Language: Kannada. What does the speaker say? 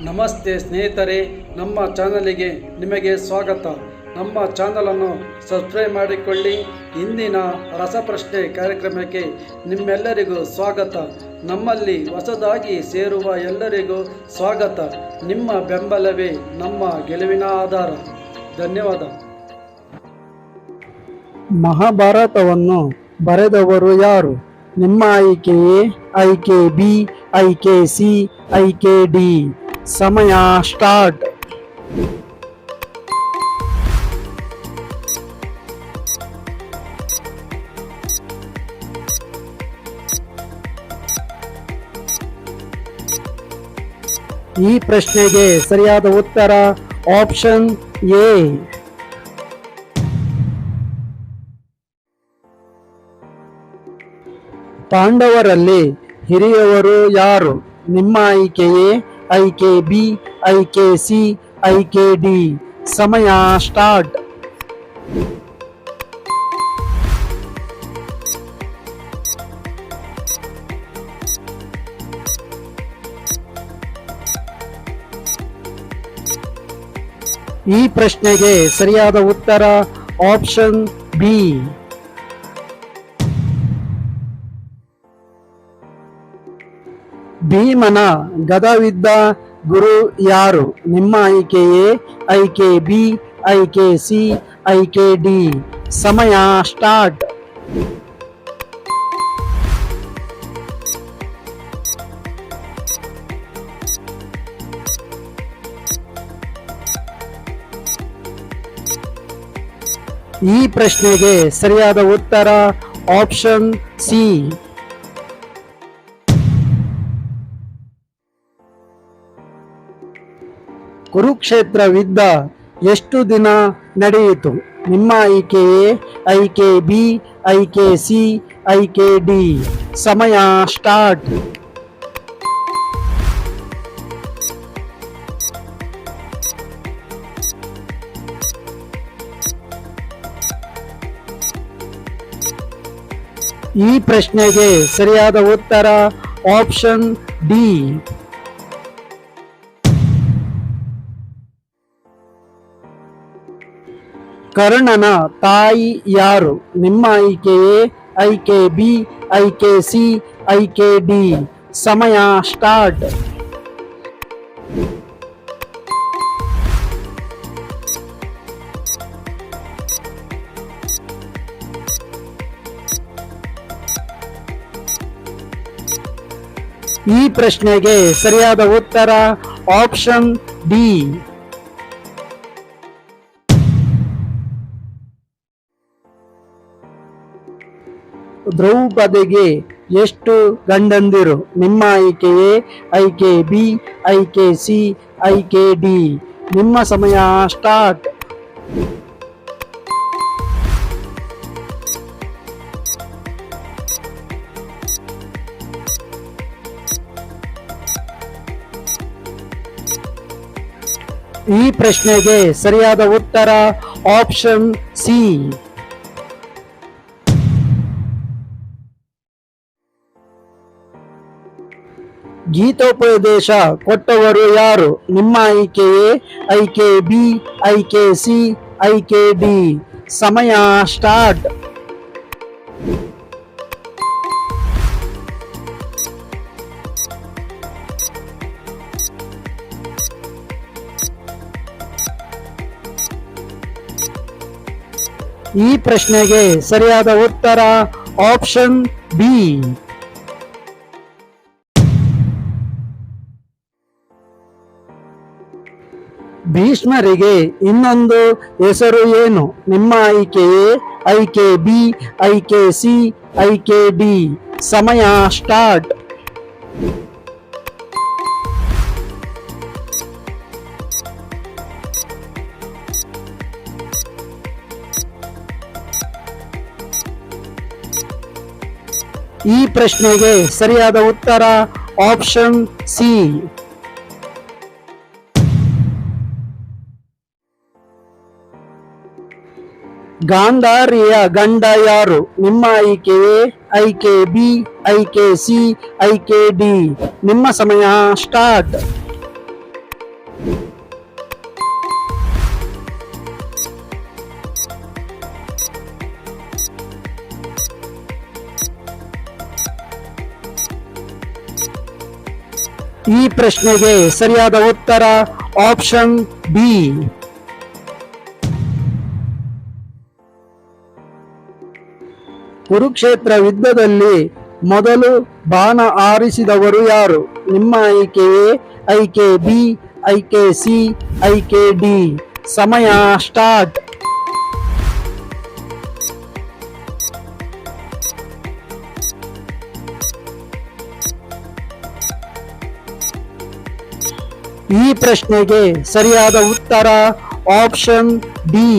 ನಮಸ್ತೆ ಸ್ನೇಹಿತರೆ, ನಮ್ಮ ಚಾನಲಿಗೆ ನಿಮಗೆ ಸ್ವಾಗತ. ನಮ್ಮ ಚಾನಲನ್ನು ಸಬ್ಸ್ಕ್ರೈಬ್ ಮಾಡಿಕೊಳ್ಳಿ. ಇಂದಿನ ರಸಪ್ರಶ್ನೆ ಕಾರ್ಯಕ್ರಮಕ್ಕೆ ನಿಮ್ಮೆಲ್ಲರಿಗೂ ಸ್ವಾಗತ. ನಮ್ಮಲ್ಲಿ ಹೊಸದಾಗಿ ಸೇರುವ ಎಲ್ಲರಿಗೂ ಸ್ವಾಗತ. ನಿಮ್ಮ ಬೆಂಬಲವೇ ನಮ್ಮ ಗೆಲುವಿನ ಆಧಾರ. ಧನ್ಯವಾದ. ಮಹಾಭಾರತವನ್ನು ಬರೆದವರು ಯಾರು? ನಿಮ್ಮ ಆಯ್ಕೆಯೇ ಆಯ್ಕೆ ಬಿ, ಆಯ್ಕೆ ಸಿ, ಆಯ್ಕೆ ಡಿ. ಸಮಯ ಸ್ಟಾರ್ಟ್. ಈ ಪ್ರಶ್ನೆಗೆ ಸರಿಯಾದ ಉತ್ತರ ಆಪ್ಷನ್ ಎ. ಪಾಂಡವರಲ್ಲಿ ಹಿರಿಯವರು ಯಾರು? ನಿಮ್ಮ ಆಯ್ಕೆಯೇ ಆಯ್ಕೆ ಬಿ, ಆಯ್ಕೆ ಸಿ, ಆಯ್ಕೆ ಡಿ. ಸಮಯ ಸ್ಟಾರ್ಟ್. ಈ ಪ್ರಶ್ನೆಗೆ ಸರಿಯಾದ ಉತ್ತರ ಆಪ್ಷನ್ ಬಿ. ಭೀಮನ ಗದವಿದ್ದ ಗುರು ಯಾರು? ನಿಮ್ಮ ಆಯ್ಕೆಯೇ ಆಯ್ಕೆ ಬಿ, ಆಯ್ಕೆ ಸಿ, ಆಯ್ಕೆ ಡಿ. ಸಮಯ ಸ್ಟಾರ್ಟ್. ಈ ಪ್ರಶ್ನೆಗೆ ಸರಿಯಾದ ಉತ್ತರ ಆಪ್ಷನ್ ಸಿ. ಕುರುಕ್ಷೇತ್ರ ಯುದ್ಧ ಎಷ್ಟು ದಿನ ನಡೆಯಿತು? ನಿಮ್ಮ ಆಯ್ಕೆಯೇ ಆಯ್ಕೆ ಬಿ, ಆಯ್ಕೆ ಸಿ, ಆಯ್ಕೆ ಡಿ. ಸಮಯ ಸ್ಟಾರ್ಟ್. ಈ ಪ್ರಶ್ನೆಗೆ ಸರಿಯಾದ ಉತ್ತರ ಆಪ್ಷನ್ ಡಿ. ಕರ್ಣನ ತಾಯಿ ಯಾರು? ನಿಮ್ಮ ಆಯ್ಕೆಯೇ ಆಯ್ಕೆ ಬಿ, ಆಯ್ಕೆ ಸಿ, ಆಯ್ಕೆ ಡಿ. ಸಮಯ ಸ್ಟಾರ್ಟ್. ಈ ಪ್ರಶ್ನೆಗೆ ಸರಿಯಾದ ಉತ್ತರ ಆಪ್ಷನ್ ಡಿ. ದ್ರೌಪದಿಗೆ ಎಷ್ಟು ಗಂಡಂದಿರು? ನಿಮ್ಮ ಆಯ್ಕೆಯೇ ಆಯ್ಕೆ ಬಿ, ಆಯ್ಕೆ ಸಿ, ಆಯ್ಕೆ ಡಿ. ನಿಮ್ಮ ಸಮಯ ಸ್ಟಾರ್ಟ್. ಈ ಪ್ರಶ್ನೆಗೆ ಸರಿಯಾದ ಉತ್ತರ ಆಪ್ಷನ್ ಸಿ. ಗೀತೋಪದೇಶ ಕೊಟ್ಟವರು ಯಾರು? ನಿಮ್ಮ ಆಯ್ಕೆಯೇ ಆಯ್ಕೆ ಬಿ, ಆಯ್ಕೆ ಸಿ, ಆಯ್ಕೆ ಡಿ. ಸಮಯ ಸ್ಟಾರ್ಟ್. ಈ ಪ್ರಶ್ನೆಗೆ ಸರಿಯಾದ ಉತ್ತರ ಆಪ್ಷನ್ ಬಿ. ಭೀಷ್ಮರಿಗೆ ಇನ್ನೊಂದು ಹೆಸರು ಏನು? ನಿಮ್ಮ ಆಯ್ಕೆಯೇ ಆಯ್ಕೆ ಬಿ, ಆಯ್ಕೆ ಸಿ, ಆಯ್ಕೆ ಡಿ. ಸಮಯ ಸ್ಟಾರ್ಟ್. ಈ ಪ್ರಶ್ನೆಗೆ ಸರಿಯಾದ ಉತ್ತರ ಆಪ್ಷನ್ ಸಿ. ಗಾಂಧಾರಿಯ ಗಂಡ ಯಾರು? ನಿಮ್ಮ ಆಯ್ಕೆಯೇ ಆಯ್ಕೆ ಬಿ, ಆಯ್ಕೆ ಸಿ, ಆಯ್ಕೆ ಡಿ. ನಿಮ್ಮ ಸಮಯ ಸ್ಟಾರ್ಟ್. ಈ ಪ್ರಶ್ನೆಗೆ ಸರಿಯಾದ ಉತ್ತರ ಆಪ್ಷನ್ ಬಿ. ಕುರುಕ್ಷೇತ್ರ ಯುದ್ಧದಲ್ಲಿ ಮೊದಲು ಬಾಣ ಆರಿಸಿದವರು ಯಾರು? ನಿಮ್ಮ ಆಯ್ಕೆ ಎ, ಆಯ್ಕೆ ಬಿ, ಆಯ್ಕೆ ಸಿ, ಆಯ್ಕೆ ಡಿ. ಸಮಯ ಸ್ಟಾರ್ಟ್. ಈ ಪ್ರಶ್ನೆಗೆ ಸರಿಯಾದ ಉತ್ತರ ಆಪ್ಷನ್ ಡಿ.